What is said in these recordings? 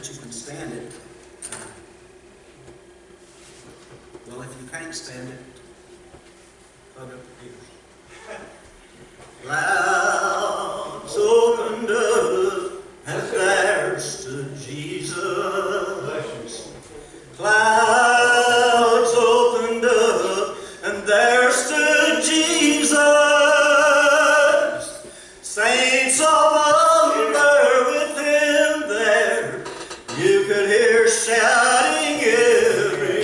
that you can stand it. Well, if you can't stand it, plug up your ears. Clouds opened up, and there stood Jesus. Clouds opened up, and there stood Jesus. Saints of wonder with him there, you could hear shouting everywhere.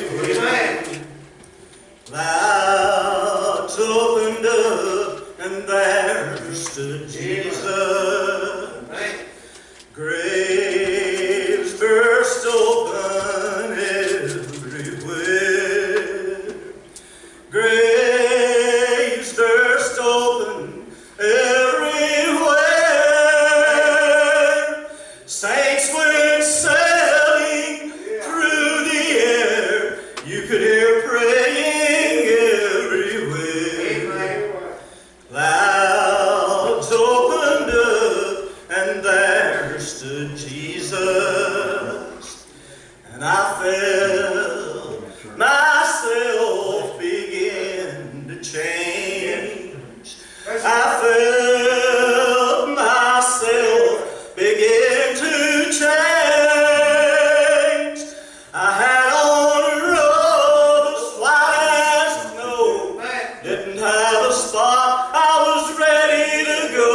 Clouds opened up, and there stood Jesus. Graves burst open everywhere. Graves burst open everywhere. Saints went sailing through the air. You could hear praying everywhere. Clouds opened up, and there stood Jesus. And I felt myself begin to change. I felt myself begin to change. I had on robes white as snow, didn't have a spot, I was ready to go.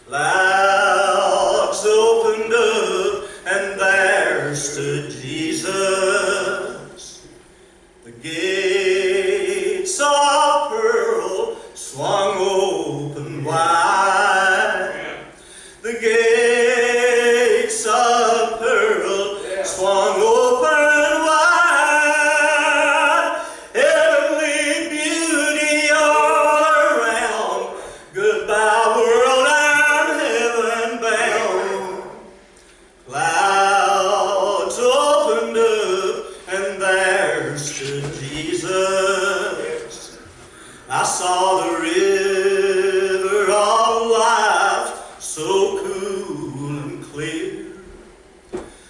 Clouds opened up, and there stood Jesus. The gates of pearl swung open wide. The gates of pearl swung open wide. Heavenly beauty all around. Goodbye world, I'm heaven bound. Clouds opened up, and there stood Jesus. I saw the river of life so cool and clear.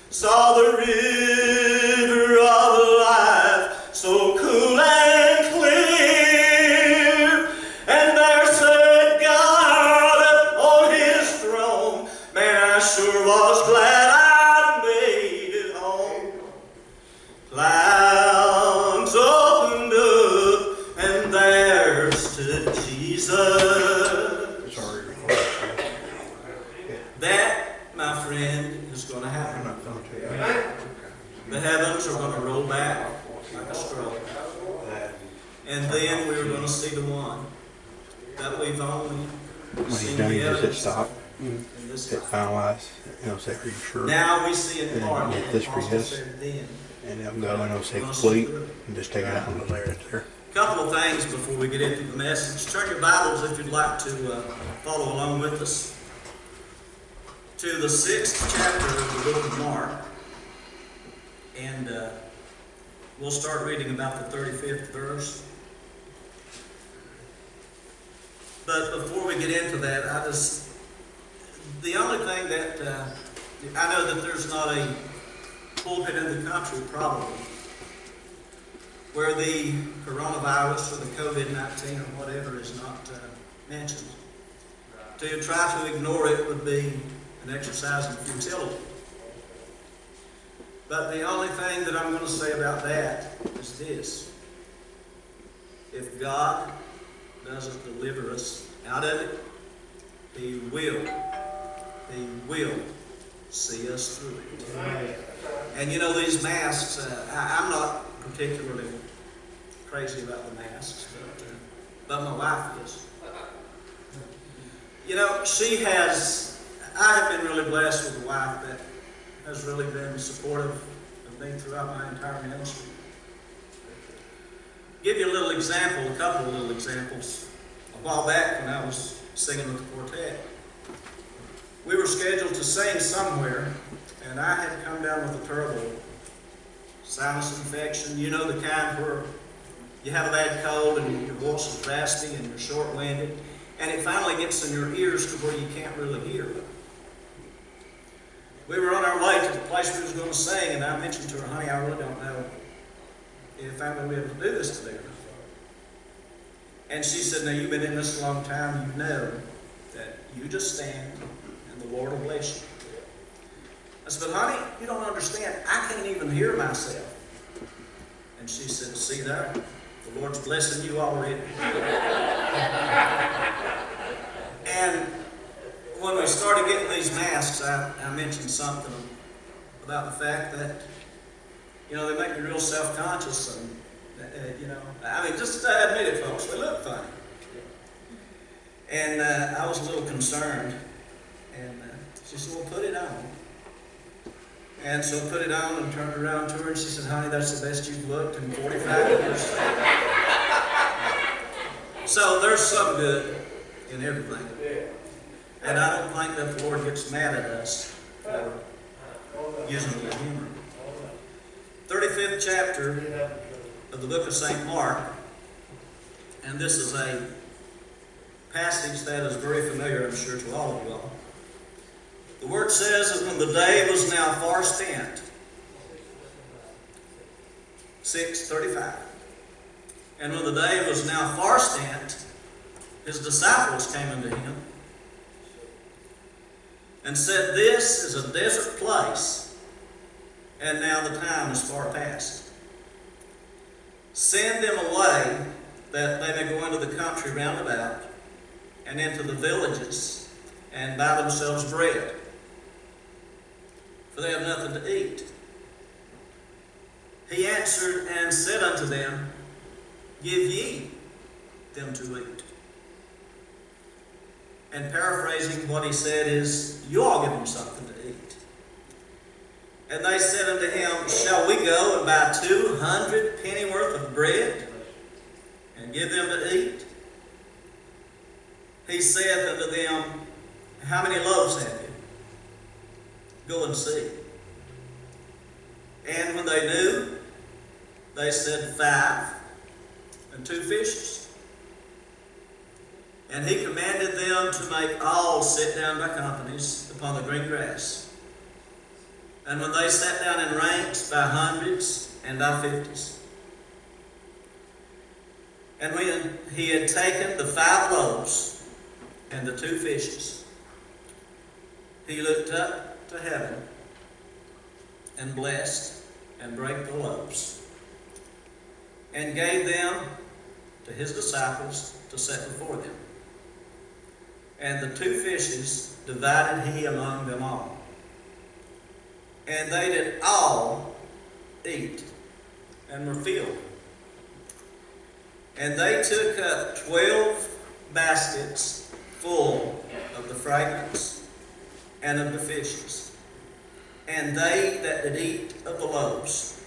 Saw the river of life so cool and clear. And there sat God on his throne. Man, I sure was glad I'd made it home. Clouds opened up, and there stood Jesus. That, my friend, is going to happen. The heavens are going to roll back like a scroll. And then we're going to see the one that we've only When he's seen done, the he just hit evidence stop, in this hit life. finalize, say, are you sure? Now we see in And part then what this the for apostle yes. said then. And they'll go and they'll say complete, and just take it out on the layer right there. A couple of things before we get into the message. Turn your Bibles, if you'd like to follow along with us, to the 6th chapter of the book of Mark. And we'll start reading about the 35th verse. But before we get into that, the only thing that, I know that there's not a pulpit in the country, probably, where the coronavirus or the COVID-19 or whatever is not mentioned. To try to ignore it would be an exercise in futility. But the only thing that I'm going to say about that is this. If God doesn't deliver us out of it, He will see us through it. Right. And you know, these masks, I'm not particularly crazy about the masks, but my wife is. You know, I have been really blessed with a wife that has really been supportive of me throughout my entire ministry. Give you a little example, a couple of little examples. A while back when I was singing with the quartet, we were scheduled to sing somewhere, and I had come down with a terrible sinus infection. You know, the kind where you have a bad cold and your voice is raspy and you're short-winded, and it finally gets in your ears to where you can't really hear. we were on our way to the place we was going to sing, and I mentioned to her, honey, I really don't know if I'm going to be able to do this today or not. And she said, now you've been in this a long time, you know that you just stand and the Lord will bless you. I said, but honey, you don't understand. I can't even hear myself. And she said, see there, the Lord's blessing you already. And when we started getting these masks, I mentioned something about the fact that, you know, they make me real self-conscious and, you know, I mean, just to admit it, folks, they look funny. And I was a little concerned. And she said, well, put it on. And so I put it on and turned around to her and she said, honey, that's the best you've looked in 45 years. So there's some good in everything. And I don't think that the Lord gets mad at us for using the humor. 35th chapter of the book of St. Mark, and this is a passage that is very familiar, I'm sure, to all of you all. The word says that when the day was now far spent, 6:35, and when the day was now far spent, his disciples came unto him and said, this is a desert place, and now the time is far past. Send them away, that they may go into the country round about, and into the villages, and buy themselves bread, for they have nothing to eat. He answered and said unto them, give ye them to eat. And paraphrasing what he said is, you all give them something to eat. And they said unto him, shall we go and buy 200 pennyworth of bread, and give them to eat? He saith unto them, how many loaves have you? Go and see. And when they knew, they said, 5, and 2 fishes. And he commanded them to make all sit down by companies upon the green grass. And when they sat down in ranks by hundreds and by 50s. And when he had taken the 5 loaves and the 2 fishes, he looked up to heaven and blessed and brake the loaves and gave them to his disciples to set before them. And the 2 fishes divided he among them all. And they did all eat and were filled. And they took up 12 baskets full of the fragments and of the fishes. And they that did eat of the loaves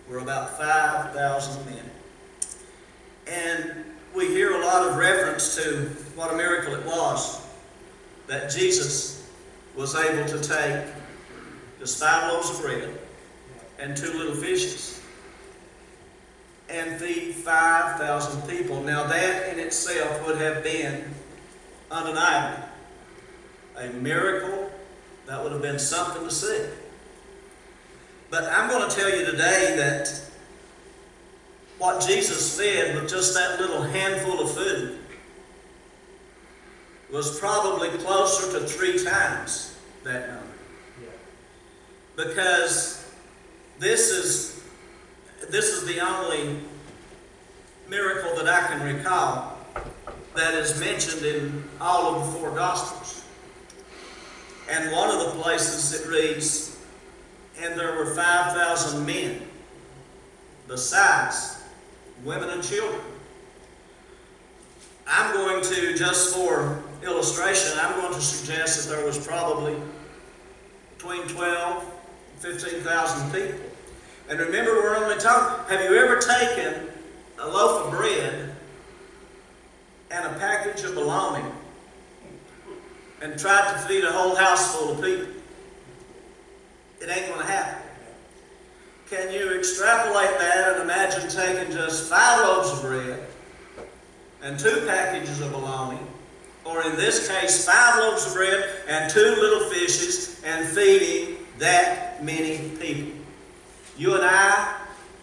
were about 5,000 men. And we hear a lot of reference to what a miracle it was that Jesus was able to take just 5 loaves of bread and 2 little fishes and feed 5,000 people. Now that in itself would have been undeniable. A miracle that would have been something to see. But I'm going to tell you today that what Jesus fed with just that little handful of food was probably closer to 3 times that number. Because this is the only miracle that I can recall that is mentioned in all of the 4 Gospels. And one of the places it reads, and there were 5,000 men, besides women and children. I'm going to, just for illustration, I'm going to suggest that there was probably between 12 and 15,000 people. And remember, we're only talking, have you ever taken a loaf of bread and a package of bologna and tried to feed a whole house full of people? It ain't going to happen. Can you extrapolate that and imagine taking just 5 loaves of bread and 2 packages of bologna or in this case 5 loaves of bread and 2 little fishes, and feeding that many people. You and I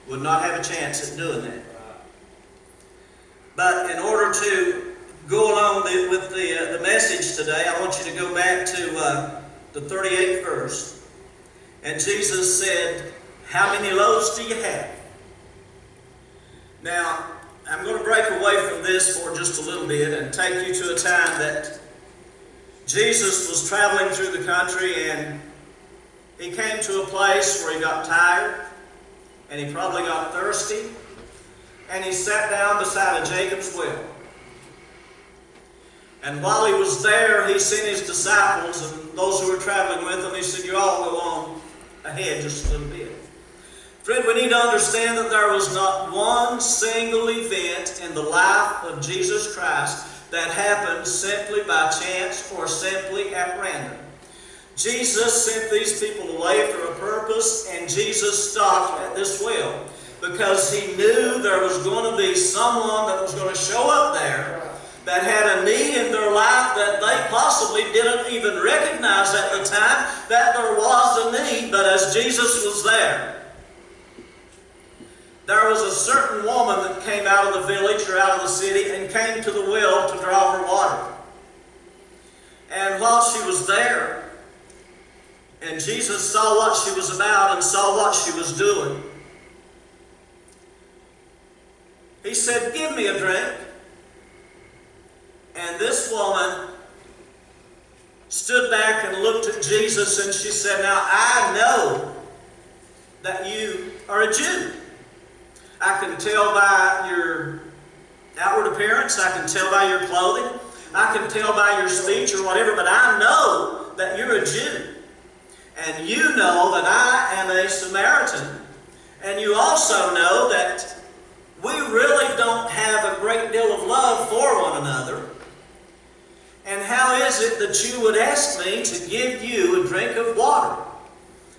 would not have a chance at doing that. But in order to go along with the message today, I want you to go back to the 38th verse. And Jesus said, "How many loaves do you have?" Now, I'm going to break away from this for just a little bit and take you to a time that Jesus was traveling through the country, and he came to a place where he got tired, and he probably got thirsty, and he sat down beside a Jacob's well. And while he was there, he sent his disciples and those who were traveling with him, he said, "You all go on ahead just a little bit." Friend, we need to understand that there was not one single event in the life of Jesus Christ that happened simply by chance or simply at random. Jesus sent these people away for a purpose, and Jesus stopped at this well because he knew there was going to be someone that was going to show up there that had a need in their life that they possibly didn't even recognize at the time that there was a need. But as Jesus was there was a certain woman that came out of the village or out of the city and came to the well to draw her water. And while she was there, and Jesus saw what she was about and saw what she was doing, he said, "Give me a drink." And this woman stood back and looked at Jesus, and she said, "Now I know that you are a Jew. I can tell by your outward appearance, I can tell by your clothing, I can tell by your speech or whatever, but I know that you're a Jew. And you know that I am a Samaritan. And you also know that we really don't have a great deal of love for one another. And how is it that you would ask me to give you a drink of water?"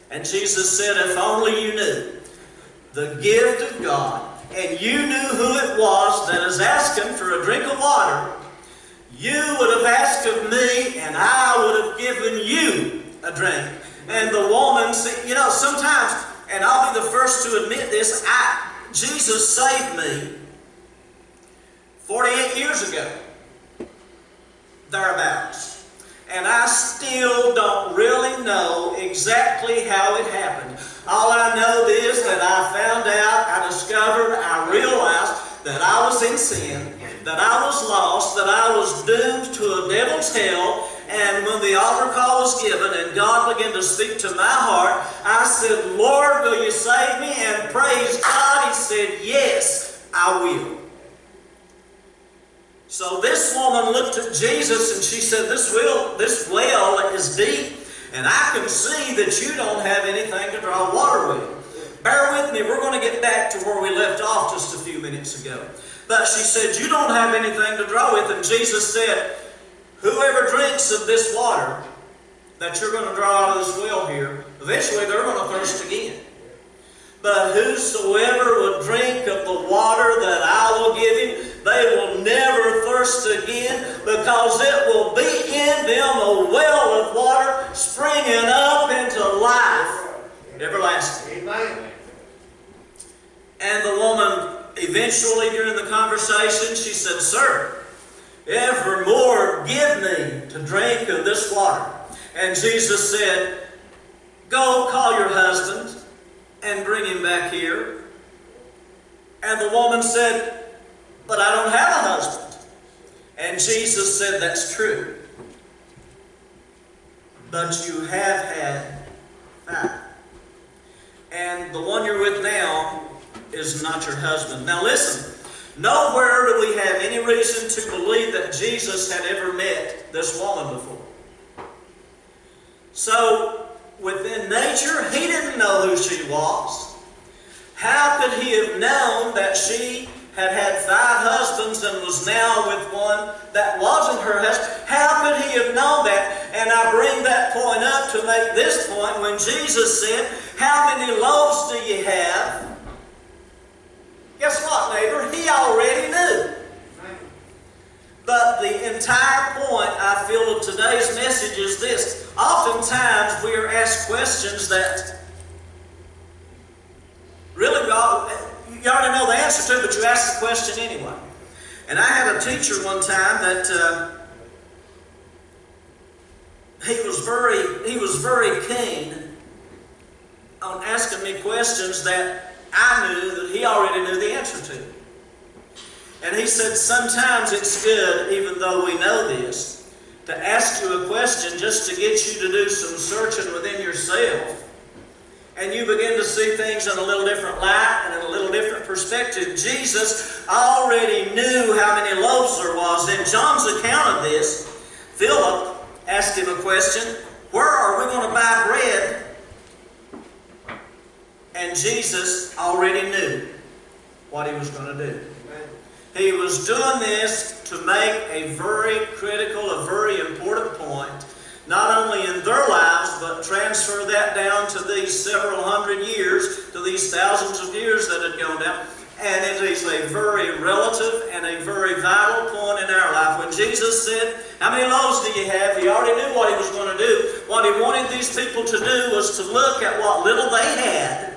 And Jesus said, "If only you knew the gift of God, and you knew who it was that is asking for a drink of water, you would have asked of me, and I would have given you a drink." And the woman said, you know, sometimes, and I'll be the first to admit this, Jesus saved me 48 years ago, thereabouts. And I still don't really know exactly how it happened. All I know is that I found out, I discovered, I realized that I was in sin, that I was lost, that I was doomed to a devil's hell. And when the altar call was given and God began to speak to my heart, I said, "Lord, will you save me?" And praise God, he said, "Yes, I will." So this woman looked at Jesus and she said, this well is deep, and I can see that you don't have anything to draw water with. Bear with me, we're going to get back to where we left off just a few minutes ago. But she said, "You don't have anything to draw with." And Jesus said, "Whoever drinks of this water that you're going to draw out of this well here, eventually they're going to thirst again. But whosoever will drink of the water that I will give him, they will never thirst again, because it will be in them a well of water springing up into life everlasting." Amen. And the woman, eventually during the conversation, she said, "Sir, evermore give me to drink of this water." And Jesus said, "Go call your husband and bring him back here." And the woman said, "But I don't have a husband." And Jesus said, "That's true. But you have had 5. And the one you're with now is not your husband." Now listen, nowhere do we have any reason to believe that Jesus had ever met this woman before. So, within nature, he didn't know who she was. How could he have known that she had had 5 husbands and was now with one that wasn't her husband? How could he have known that? And I bring that point up to make this point. When Jesus said, "How many loaves do you have?" Guess what, neighbor? He already knew. But the entire point, I feel, of today's message is this. Oftentimes we are asked questions that really you already know the answer to, but you ask the question anyway. And I had a teacher one time that he was very keen on asking me questions that I knew that he already knew the answer to. And he said, sometimes it's good, even though we know this, to ask you a question just to get you to do some searching within yourself. And you begin to see things in a little different light and in a little different perspective. Jesus already knew how many loaves there was. In John's account of this, Philip asked him a question, where are we going to buy bread? And Jesus already knew what he was going to do. He was doing this to make a very critical, a very important point, not only in their lives, but transfer that down to these several hundred years, to these thousands of years that had gone down. And it is a very relative and a very vital point in our life. When Jesus said, how many loaves do you have? He already knew what he was going to do. What he wanted these people to do was to look at what little they had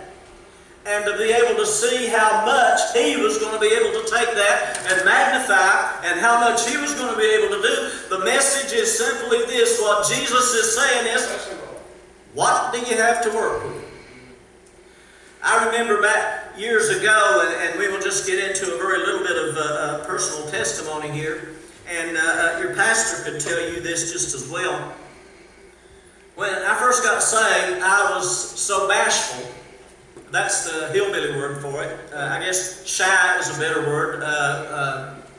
and to be able to see how much he was going to be able to take that and magnify, and how much he was going to be able to do. The message is simply this. What Jesus is saying is, what do you have to work with? I remember back years ago, and we will just get into a very little bit of personal testimony here, and your pastor could tell you this just as well. When I first got saved, I was so bashful. That's the hillbilly word for it. I guess shy is a better word.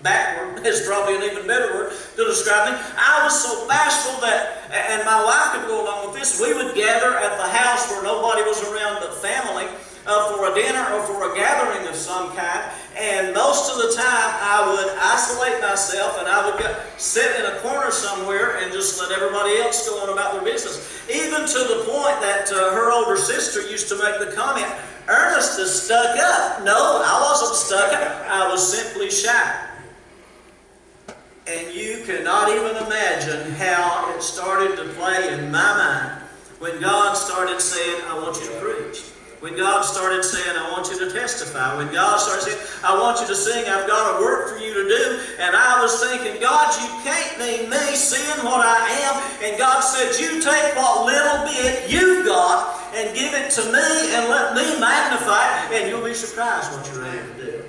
Backward is probably an even better word to describe me. I was so bashful that, and my wife could go along with this, we would gather at the house where nobody was around but family for a dinner or for a gathering of some kind. And most of the time I would isolate myself and I would sit in a corner somewhere and just let everybody else go on about their business. Even to the point that her older sister used to make the comment, Ernest is stuck up. No, I wasn't stuck up. I was simply shy. And you cannot even imagine how it started to play in my mind when God started saying, I want you to preach. When God started saying, I want you to testify. When God started saying, I want you to sing, I've got a work for you to do. And I was thinking, God, you can't mean me seeing what I am. And God said, you take what little bit you got and give it to me and let me magnify it, and you'll be surprised what you're able to do.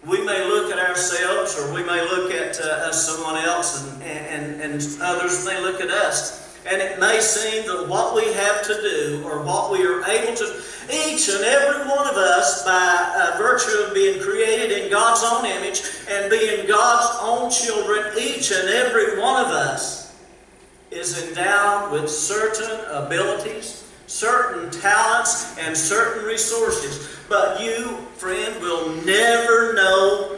We may look at ourselves, or we may look at someone else, and others may look at us. And it may seem that what we have to do, or what we are able to, each and every one of us, by virtue of being created in God's own image and being God's own children, each and every one of us is endowed with certain abilities, certain talents, and certain resources. But you, friend, will never know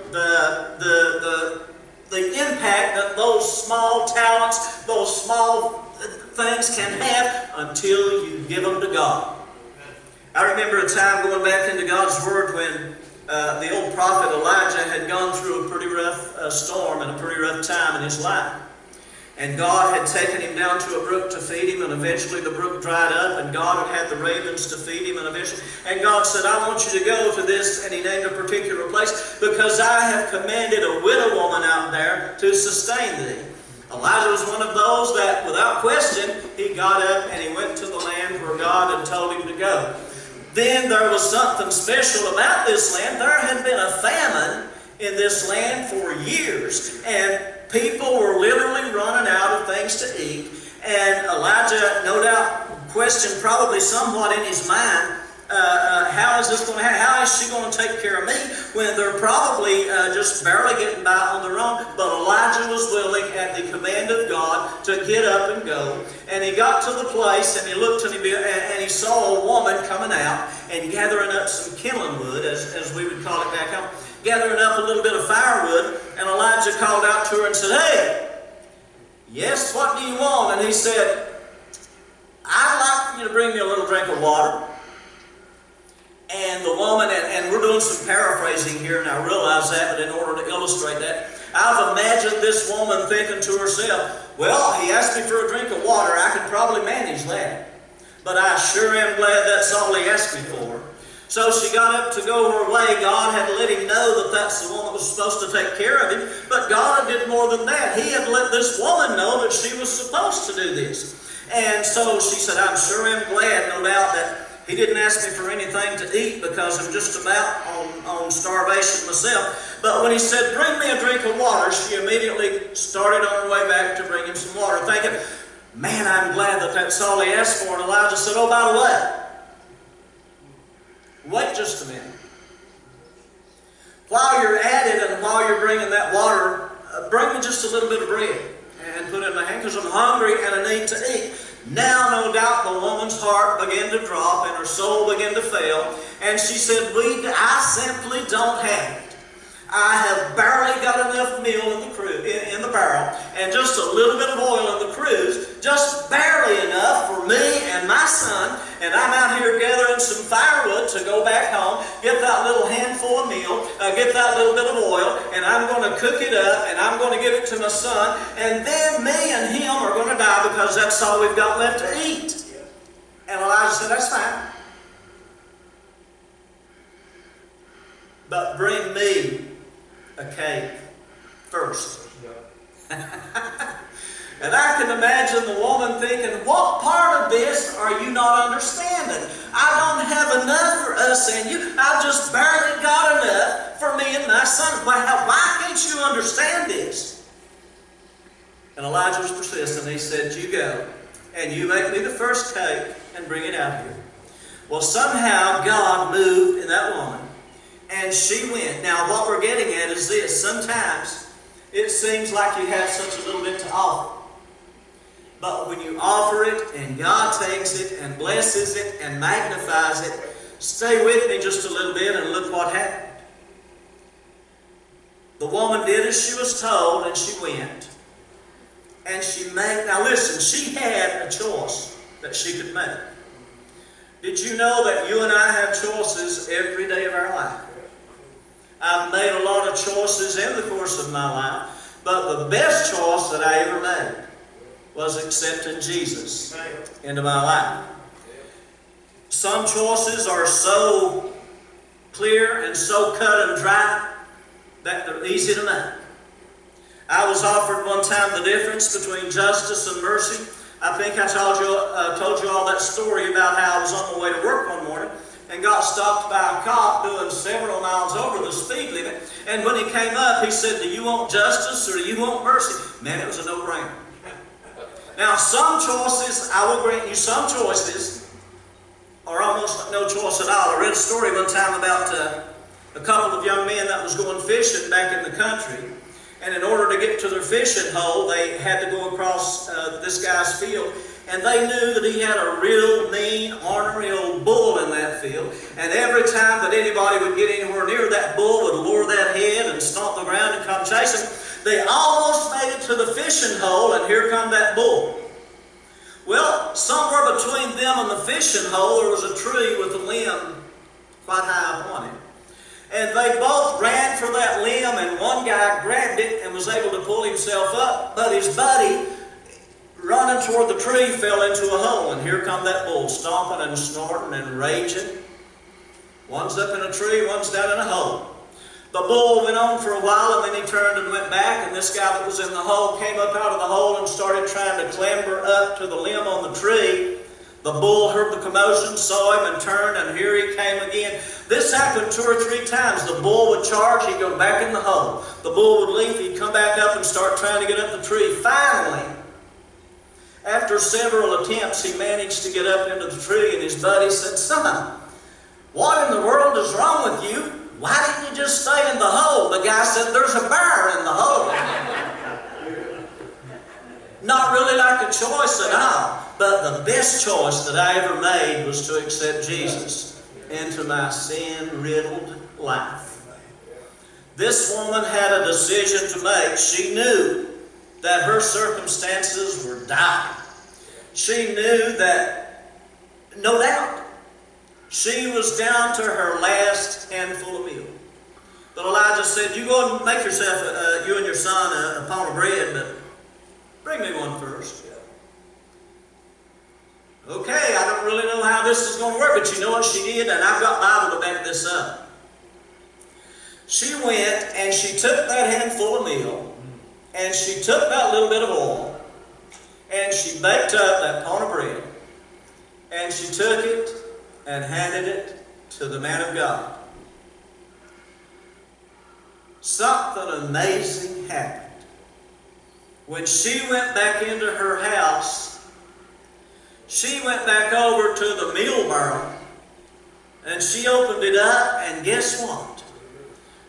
the impact that those small talents, those small things can have until you give them to God. I remember a time going back into God's Word when the old prophet Elijah had gone through a pretty rough storm and a pretty rough time in his life. And God had taken him down to a brook to feed him, and eventually the brook dried up, and God had the ravens to feed him, and eventually, and God said, I want you to go to this, and he named a particular place, because I have commanded a widow woman out there to sustain thee. Elijah was one of those that, without question, he got up and he went to the land where God had told him to go. Then there was something special about this land. There had been a famine in this land for years, and people were literally running out of things to eat. And Elijah, no doubt, questioned probably somewhat in his mind, how is this going to happen? How is she going to take care of me when they're probably just barely getting by on their own? But Elijah was willing, at the command of God, to get up and go. And he got to the place, and he looked, and he saw a woman coming out and gathering up some kindling wood, as we would call it back home, gathering up a little bit of firewood. And Elijah called out to her and said, hey, yes, what do you want? And he said, I'd like for you to bring me a little drink of water. And the woman, and we're doing some paraphrasing here, and I realize that, but in order to illustrate that, I've imagined this woman thinking to herself, well, he asked me for a drink of water. I could probably manage that. But I sure am glad that's all he asked me for. So she got up to go her way. God had let him know that that's the one that was supposed to take care of him. But God did more than that. He had let this woman know that she was supposed to do this. And so she said, I'm sure am glad, no doubt, that he didn't ask me for anything to eat because I'm just about on starvation myself. But when he said, bring me a drink of water, she immediately started on her way back to bring him some water, thinking, man, I'm glad that that's all he asked for. And Elijah said, oh, by the way, wait just a minute. While you're at it and while you're bringing that water, bring me just a little bit of bread and put it in my hand because I'm hungry and I need to eat. Now, no doubt, the woman's heart began to drop and her soul began to fail. And she said, I simply don't have it. I have barely got enough meal in the barrel and just a little bit of oil in the cruse, just barely enough for me and my son. And I'm out here gathering some firewood to go back home, get that little handful of meal, get that little bit of oil, and I'm going to cook it up and I'm going to give it to my son. And then me and him are going to die because that's all we've got left to eat. And Elijah said, that's fine. But bring me a cake first. And I can imagine the woman thinking, what part of this are you not understanding? I don't have enough for us and you. I've just barely got enough for me and my son. Why can't you understand this? And Elijah was persistent. He said, you go and you make me the first cake and bring it out here. Well, somehow God moved in that woman. And she went. Now, what we're getting at is this. Sometimes it seems like you have such a little bit to offer. But when you offer it and God takes it and blesses it and magnifies it, stay with me just a little bit and look what happened. The woman did as she was told and she went. And she made, now listen, she had a choice that she could make. Did you know that you and I have choices every day of our life? I've made a lot of choices in the course of my life, but the best choice that I ever made was accepting Jesus into my life. Some choices are so clear and so cut and dry that they're easy to make. I was offered one time the difference between justice and mercy. I think I told you all that story about how I was on my way to work one morning and got stopped by a cop doing several miles over the speed limit. And when he came up, he said, do you want justice or do you want mercy? Man, it was a no-brainer. Now, some choices, I will grant you, some choices are almost no choice at all. I read a story one time about a couple of young men that was going fishing back in the country. And in order to get to their fishing hole, they had to go across this guy's field. And they knew that he had a real mean, ornery old bull in that field. And every time that anybody would get anywhere near that bull would lower that head and stomp the ground and come chase him. They almost made it to the fishing hole, and here come that bull. Well, somewhere between them and the fishing hole, there was a tree with a limb quite high up on it. And they both ran for that limb, and one guy grabbed it and was able to pull himself up. But his buddy, running toward the tree, fell into a hole. And here come that bull, stomping and snorting and raging. One's up in a tree, one's down in a hole. The bull went on for a while, and then he turned and went back. And this guy that was in the hole came up out of the hole and started trying to clamber up to the limb on the tree. The bull heard the commotion, saw him, and turned, and here he came again. This happened 2 or 3 times. The bull would charge, he'd go back in the hole. The bull would leap, he'd come back up and start trying to get up the tree. Finally, after several attempts, he managed to get up into the tree, and his buddy said, son, what in the world is wrong with you? Why didn't you just stay in the hole? The guy said, there's a bear in the hole. Not really like a choice at all. But the best choice that I ever made was to accept Jesus into my sin-riddled life. This woman had a decision to make. She knew that her circumstances were dire. She knew that, no doubt, She was down to her last handful of meal. But Elijah said, you go and make yourself, you and your son, a pound of bread, but bring me one first. Okay, I don't really know how this is going to work, but you know what she did? And I've got Bible to back this up. She went and she took that handful of meal, and she took that little bit of oil, and she baked up that pound of bread, and she took it and handed it to the man of God. Something amazing happened. When she went back into her house, she went back over to the meal barrel, and she opened it up, and guess what?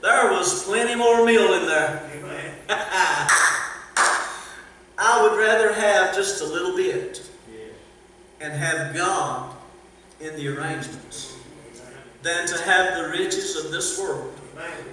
There was plenty more meal in there. I would rather have just a little bit and have God in the arrangements than to have the riches of this world.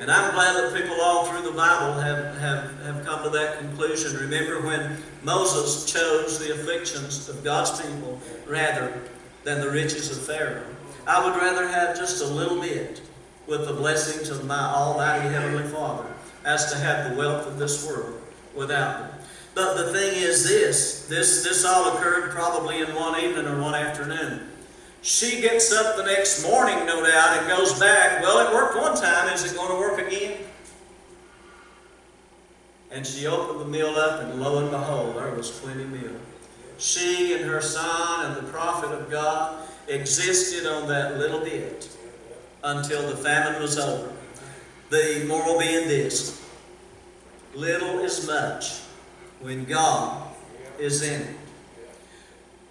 And I'm glad that people all through the Bible have come to that conclusion. Remember when Moses chose the afflictions of God's people rather than the riches of Pharaoh. I would rather have just a little bit with the blessings of my almighty Heavenly Father as to have the wealth of this world without them. But the thing is this all occurred probably in one evening or one afternoon. She gets up the next morning, no doubt, and goes back. Well, it worked one time. Is it going to work again? And she opened the meal up, and lo and behold, there was plenty of meal. She and her son and the prophet of God existed on that little bit until the famine was over. The moral being this: little is much when God is in it.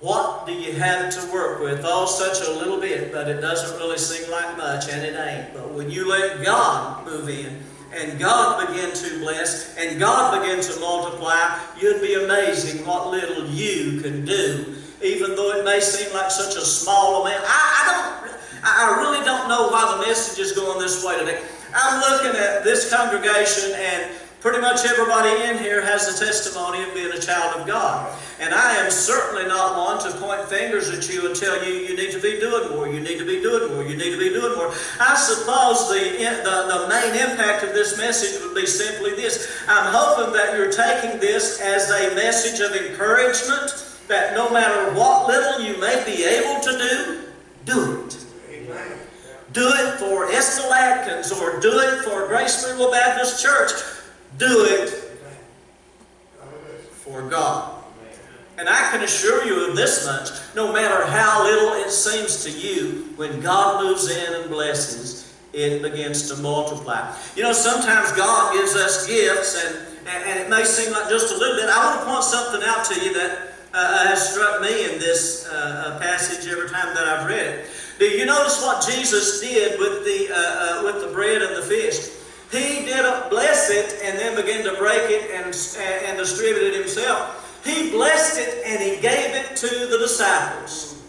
What do you have to work with? Oh, such a little bit, but it doesn't really seem like much, and it ain't. But when you let God move in, and God begin to bless, and God begin to multiply, you'd be amazing what little you can do, even though it may seem like such a small amount. I really don't know why the message is going this way today. I'm looking at this congregation, and pretty much everybody in here has a testimony of being a child of God. And I am certainly not one to point fingers at you and tell you, you need to be doing more, you need to be doing more, you need to be doing more. I suppose the main impact of this message would be simply this. I'm hoping that you're taking this as a message of encouragement, that no matter what little you may be able to do it. Amen. Do it for Estill Atkins, or do it for Grace Louisville Baptist Church. Do it for God. And I can assure you of this much: no matter how little it seems to you, when God moves in and blesses, it begins to multiply. You know, sometimes God gives us gifts, and it may seem like just a little bit. I want to point something out to you that has struck me in this passage every time that I've read it. Do you notice what Jesus did with the bread and the fish? He didn't bless it and then begin to break it and distribute it himself. He blessed it and he gave it to the disciples.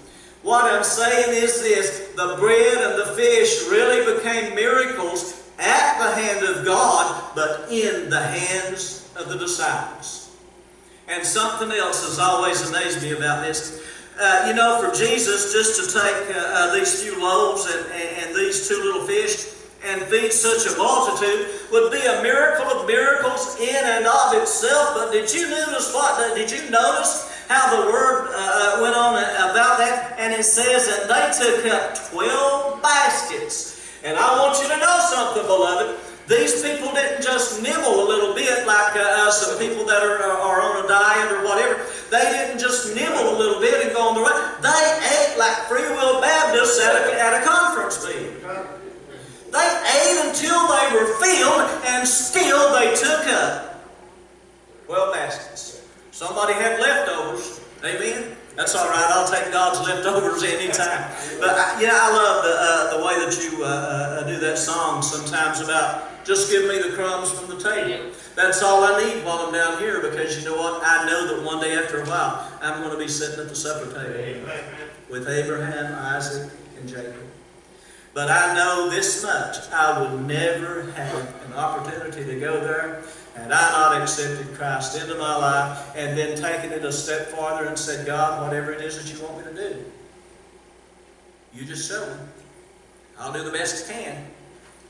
What I'm saying is this: the bread and the fish really became miracles at the hand of God, but in the hands of the disciples. And something else has always amazed me about this. You know, for Jesus just to take these few loaves and these two little fish and feed such a multitude would be a miracle of miracles in and of itself. But did you notice Did you notice how the word went on about that? And it says that they took up 12 baskets. And I want you to know something, beloved. These people didn't just nibble a little bit like some people that are on a diet or whatever. They didn't just nibble a little bit and go on the way. They ate like Free Will Baptists at a conference meeting. They ate until they were filled, and still they took up 12 baskets. Somebody had leftovers. Amen? That's all right. I'll take God's leftovers anytime. But I love the way that you do that song sometimes about just give me the crumbs from the table. That's all I need while I'm down here, because you know what? I know that one day after a while I'm going to be sitting at the supper table with Abraham, Isaac, and Jacob. But I know this much: I would never have an opportunity to go there had I not accepted Christ into my life and then taken it a step farther and said, God, whatever it is that you want me to do, You just show me. I'll do the best I can.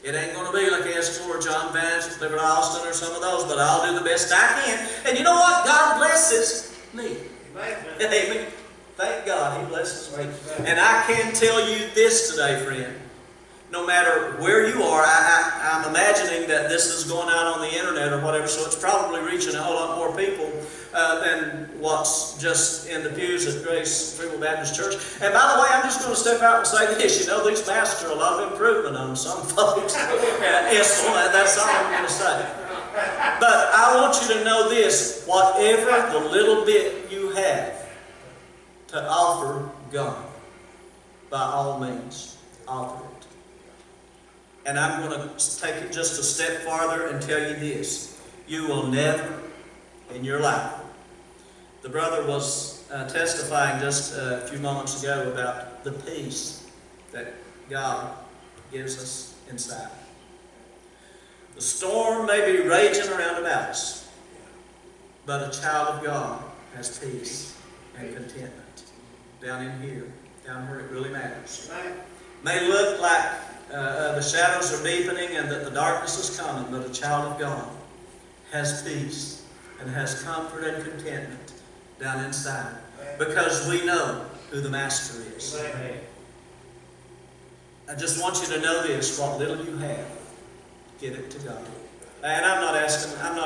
It ain't going to be like Esther or John Vance, Clifford Austin or some of those, but I'll do the best I can. And you know what? God blesses me. Amen. Thank God He blesses me. And I can tell you this today, friend. No matter where you are, I'm imagining that this is going out on the internet or whatever, so it's probably reaching a whole lot more people than what's just in the pews at Grace Freehold Baptist Church. And by the way, I'm just going to step out and say this. You know, these masks are a lot of improvement on some folks. That's all I'm going to say. But I want you to know this. Whatever the little bit you have to offer God, by all means, offer it. And I'm going to take it just a step farther and tell you this. You will never in your life. The brother was testifying just a few moments ago about the peace that God gives us inside. The storm may be raging around about us, but a child of God has peace and contentment down in here, down where it really matters. May look like the shadows are deepening and that the darkness is coming, but a child of God has peace and has comfort and contentment down inside because we know who the Master is. I just want you to know this: what little you have, give it to God. And I'm not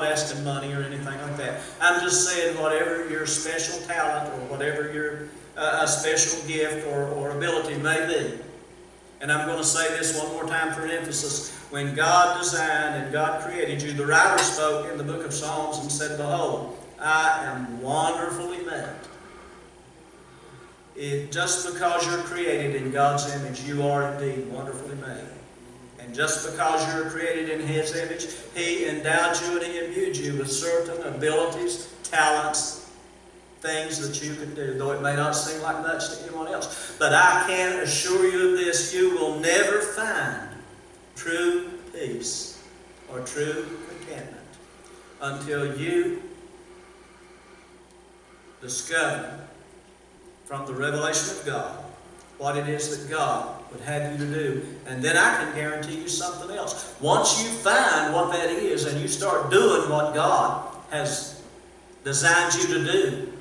asking money or anything like that. I'm just saying whatever your special talent or whatever your special gift or ability may be. And I'm going to say this one more time for an emphasis. When God designed and God created you, the writer spoke in the book of Psalms and said, "Behold, I am wonderfully made." Just because you're created in God's image, you are indeed wonderfully made. And just because you're created in His image, He endowed you and He imbued you with certain abilities, talents, things that you can do, though it may not seem like much to anyone else. But I can assure you of this: you will never find true peace or true contentment until you discover from the revelation of God what it is that God would have you to do. And then I can guarantee you something else. Once you find what that is and you start doing what God has designed you to do,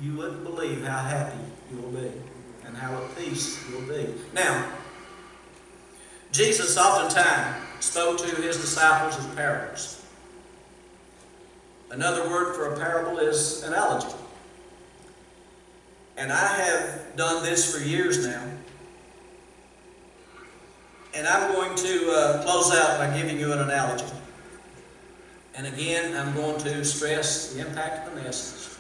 you wouldn't believe how happy you will be and how at peace you will be. Now, Jesus oftentimes spoke to His disciples in parables. Another word for a parable is analogy. And I have done this for years now. And I'm going to close out by giving you an analogy. And again, I'm going to stress the impact of the message.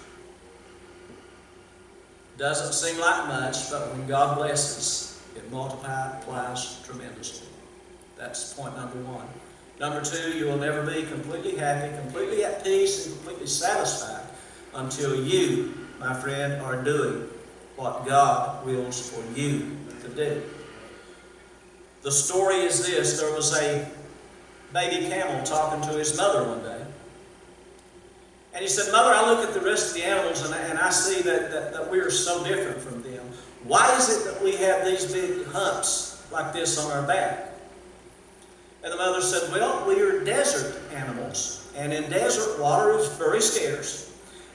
Doesn't seem like much, but when God blesses, it multiplies tremendously. That's point number one. Number two, you will never be completely happy, completely at peace, and completely satisfied until you, my friend, are doing what God wills for you to do. The story is this: there was a baby camel talking to his mother one day. And he said, "Mother, I look at the rest of the animals and I see that we are so different from them. Why is it that we have these big humps like this on our back?" And the mother said, "Well, we are desert animals. And in desert, water is very scarce.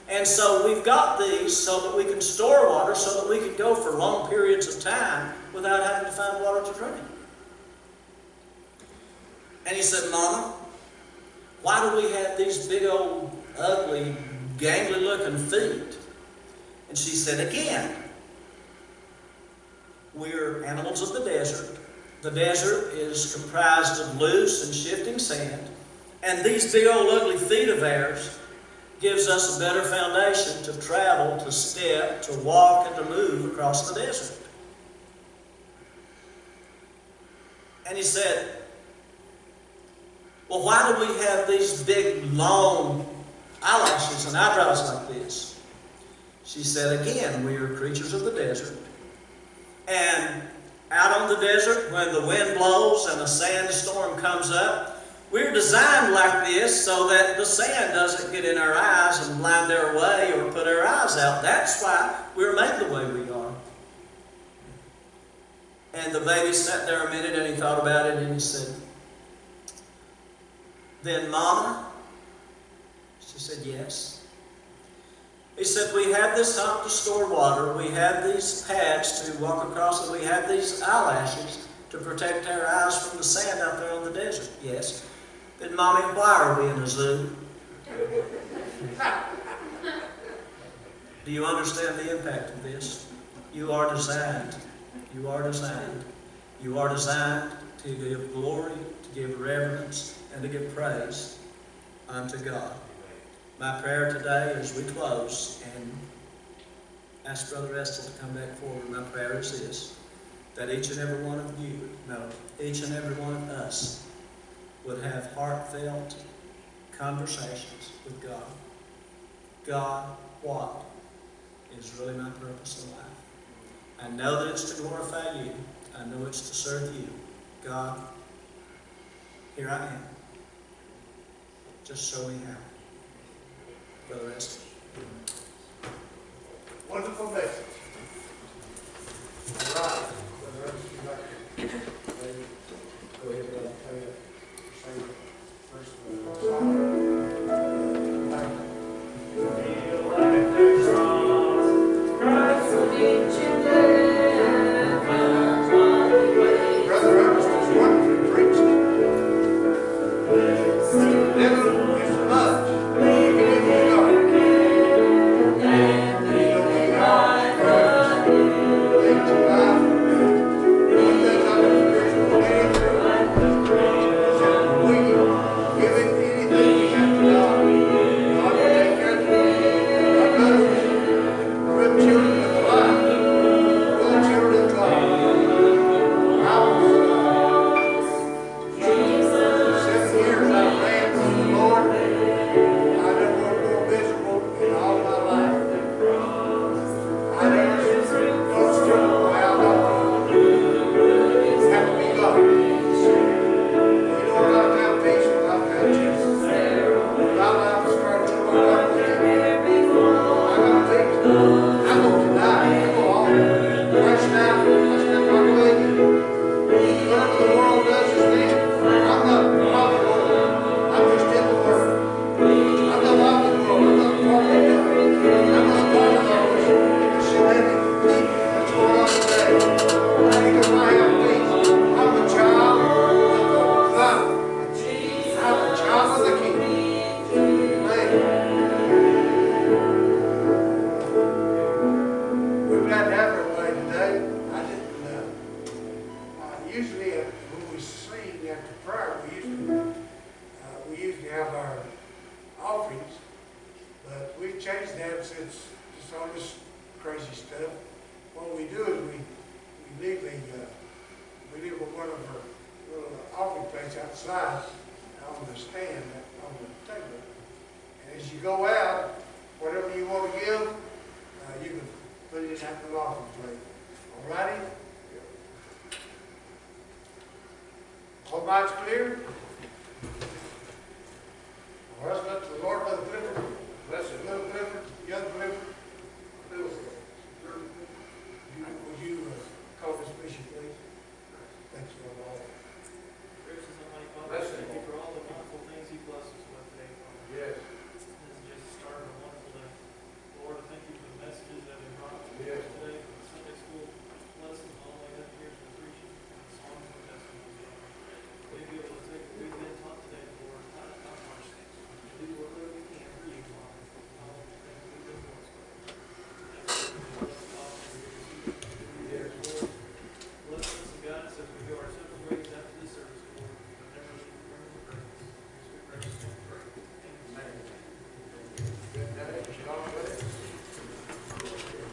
And so we've got these so that we can store water, so that we can go for long periods of time without having to find water to drink." And he said, "Mama, why do we have these big old ugly, gangly looking feet?" And she said, "Again, we're animals of the desert. The desert is comprised of loose and shifting sand. And these big old ugly feet of ours gives us a better foundation to travel, to step, to walk, and to move across the desert." And he said, "Well, why do we have these big, long eyelashes and eyebrows like this?" She said, "Again, we are creatures of the desert. And out on the desert, when the wind blows and a sandstorm comes up, we're designed like this so that the sand doesn't get in our eyes and blind our way or put our eyes out. That's why we're made the way we are." And the baby sat there a minute and he thought about it and he said, "Then, Mama?" She said, "Yes." He said, "We have this hump to store water, we have these pads to walk across, and we have these eyelashes to protect our eyes from the sand out there on the desert." "Yes." "Then, Mommy, why are we in a zoo?" Do you understand the impact of this? You are designed. You are designed. You are designed to give glory, to give reverence, and to give praise unto God. My prayer today as we close and ask Brother Ernest to come back forward, my prayer is this, that each and every one of you, each and every one of us would have heartfelt conversations with God. God, what is really my purpose in life? I know that it's to glorify you. I know it's to serve you. God, here I am. Just show me how. Brother Ernest. Wonderful message. All right. Brother Ernest, you'd like to go ahead and say the first song. Feel like the cross, Christ will meet you there. Brother Ernest was wonderfully preached. Little is much. All minds clear?